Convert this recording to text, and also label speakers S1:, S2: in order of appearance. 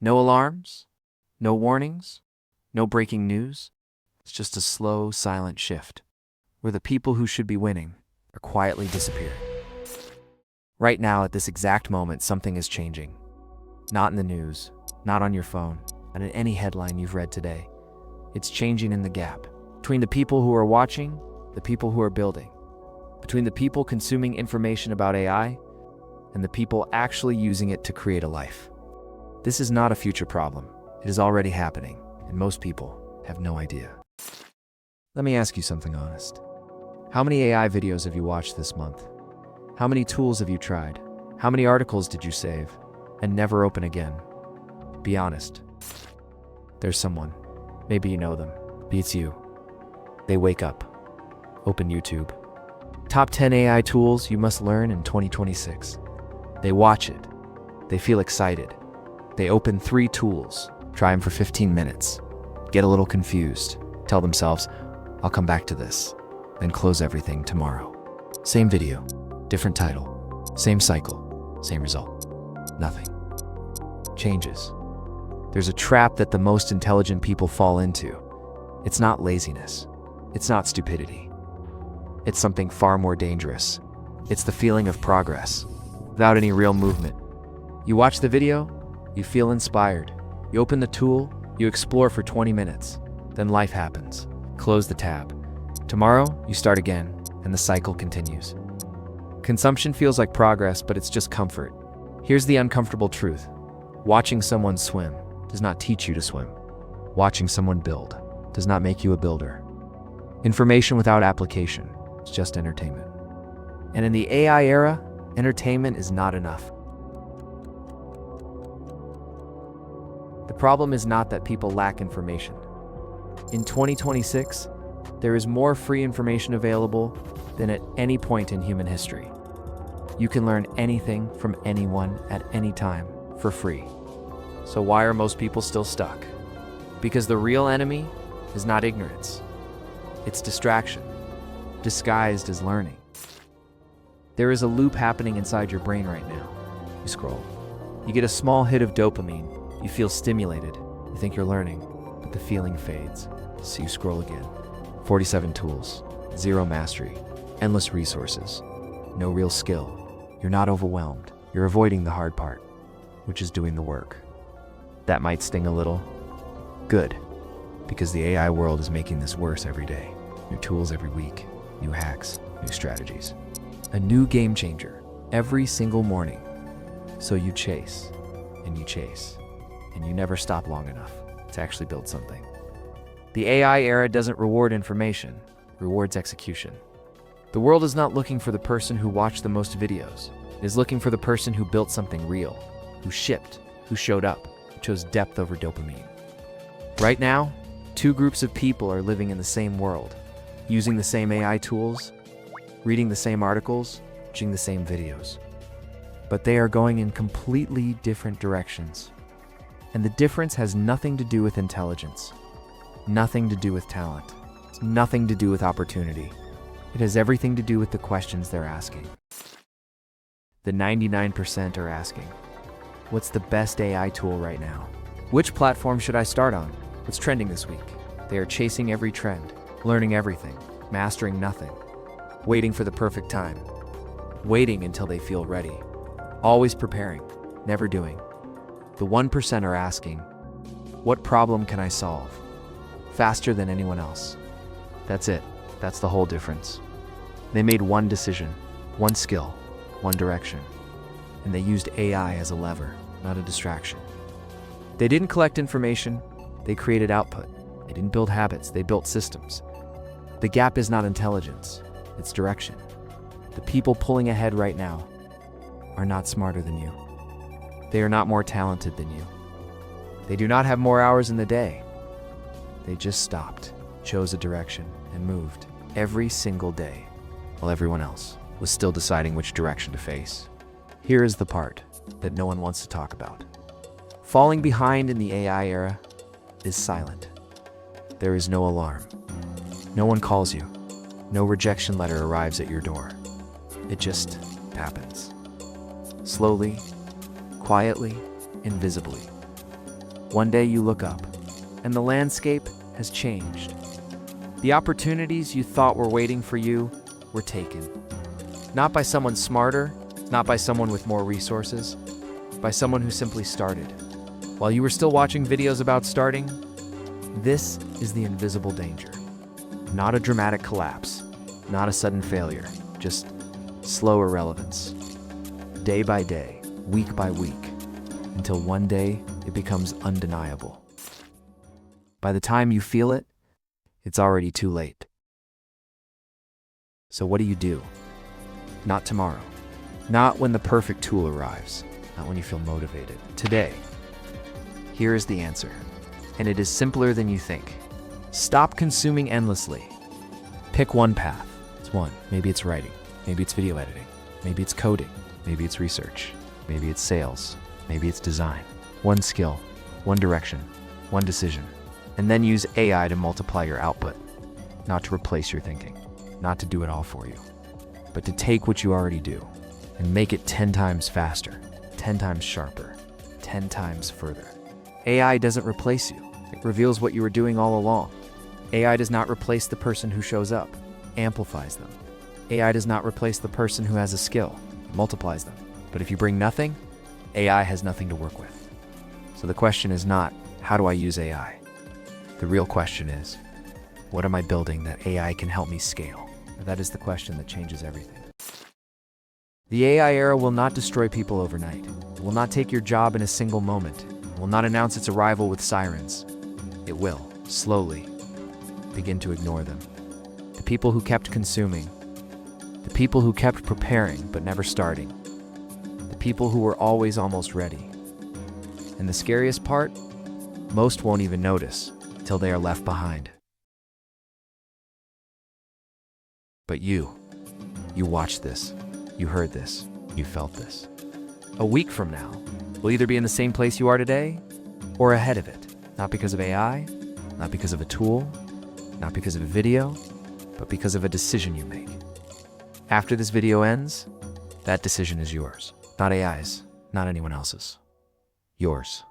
S1: No alarms, no warnings, no breaking news. It's just a slow, silent shift where the people who should be winning are quietly disappearing. Right now, at this exact moment, something is changing. Not in the news, not on your phone, not in any headline you've read today. It's changing in the gap between the people who are watching, the people who are building, between the people consuming information about AI and the people actually using it to create a life. This is not a future problem. It is already happening, and most people have no idea. Let me ask you something honest. How many AI videos have you watched this month? How many tools have you tried? How many articles did you save and never open again? Be honest. There's someone. Maybe you know them. Maybe it's you. They wake up, open YouTube. Top 10 AI tools you must learn in 2026. They watch it. They feel excited. They open 3 tools, try them for 15 minutes, get a little confused, tell themselves, I'll come back to this, then close everything tomorrow. Same video, different title, same cycle, same result. Nothing changes. There's a trap that the most intelligent people fall into. It's not laziness. It's not stupidity. It's something far more dangerous. It's the feeling of progress, without any real movement. You watch the video, you feel inspired. You open the tool, you explore for 20 minutes. Then life happens. Close the tab. Tomorrow, you start again, and the cycle continues. Consumption feels like progress, but it's just comfort. Here's the uncomfortable truth. Watching someone swim does not teach you to swim. Watching someone build does not make you a builder. Information without application is just entertainment. And in the AI era, entertainment is not enough. The problem is not that people lack information. In 2026, there is more free information available than at any point in human history. You can learn anything from anyone at any time for free. So why are most people still stuck? Because the real enemy is not ignorance. It's distraction, disguised as learning. There is a loop happening inside your brain right now. You scroll. You get a small hit of dopamine. You feel stimulated. You think you're learning, but the feeling fades. So you scroll again. 47 tools, 0 mastery, endless resources, no real skill. You're not overwhelmed. You're avoiding the hard part, which is doing the work. That might sting a little. Good, because the AI world is making this worse every day. New tools every week, new hacks, new strategies. A new game changer every single morning. So you chase, and you never stop long enough to actually build something. The AI era doesn't reward information, it rewards execution. The world is not looking for the person who watched the most videos. It is looking for the person who built something real, who shipped, who showed up, who chose depth over dopamine. Right now, 2 groups of people are living in the same world, using the same AI tools, reading the same articles, watching the same videos. But they are going in completely different directions. And the difference has nothing to do with intelligence, nothing to do with talent, it's nothing to do with opportunity. It has everything to do with the questions they're asking. The 99% are asking, what's the best AI tool right now? Which platform should I start on? What's trending this week? They are chasing every trend, learning everything, mastering nothing, waiting for the perfect time, waiting until they feel ready, always preparing, never doing. The 1% are asking, what problem can I solve? Faster than anyone else. That's it. That's the whole difference. They made one decision, one skill, one direction, and they used AI as a lever, not a distraction. They didn't collect information, they created output. They didn't build habits, they built systems. The gap is not intelligence, it's direction. The people pulling ahead right now are not smarter than you. They are not more talented than you. They do not have more hours in the day. They just stopped, chose a direction, and moved every single day, while everyone else was still deciding which direction to face. Here is the part that no one wants to talk about. Falling behind in the AI era is silent. There is no alarm. No one calls you. No rejection letter arrives at your door. It just happens. Slowly, quietly, invisibly. One day you look up, and the landscape has changed. The opportunities you thought were waiting for you were taken. Not by someone smarter, not by someone with more resources, by someone who simply started. While you were still watching videos about starting, this is the invisible danger. Not a dramatic collapse, not a sudden failure, just slow irrelevance. Day by day, week by week, until one day it becomes undeniable. By the time you feel it, it's already too late. So what do? Not tomorrow. Not when the perfect tool arrives. Not when you feel motivated. Today. Here is the answer. And it is simpler than you think. Stop consuming endlessly. Pick one path. It's one. Maybe it's writing. Maybe it's video editing. Maybe it's coding. Maybe it's research. Maybe it's sales. Maybe it's design. One skill, one direction, one decision. And then use AI to multiply your output. Not to replace your thinking. Not to do it all for you. But to take what you already do and make it 10 times faster, 10 times sharper, 10 times further. AI doesn't replace you. It reveals what you were doing all along. AI does not replace the person who shows up, amplifies them. AI does not replace the person who has a skill, multiplies them. But if you bring nothing, AI has nothing to work with. So the question is not, how do I use AI? The real question is, what am I building that AI can help me scale? That is the question that changes everything. The AI era will not destroy people overnight. It will not take your job in a single moment. It will not announce its arrival with sirens. It will, slowly, begin to ignore them. The people who kept consuming, the people who kept preparing but never starting, the people who were always almost ready. And the scariest part, most won't even notice till they are left behind. But you watched this, you heard this, you felt this. A week from now, we'll either be in the same place you are today or ahead of it. Not because of AI, not because of a tool, not because of a video, but because of a decision you make. After this video ends, that decision is yours. Not AI's, not anyone else's. Yours.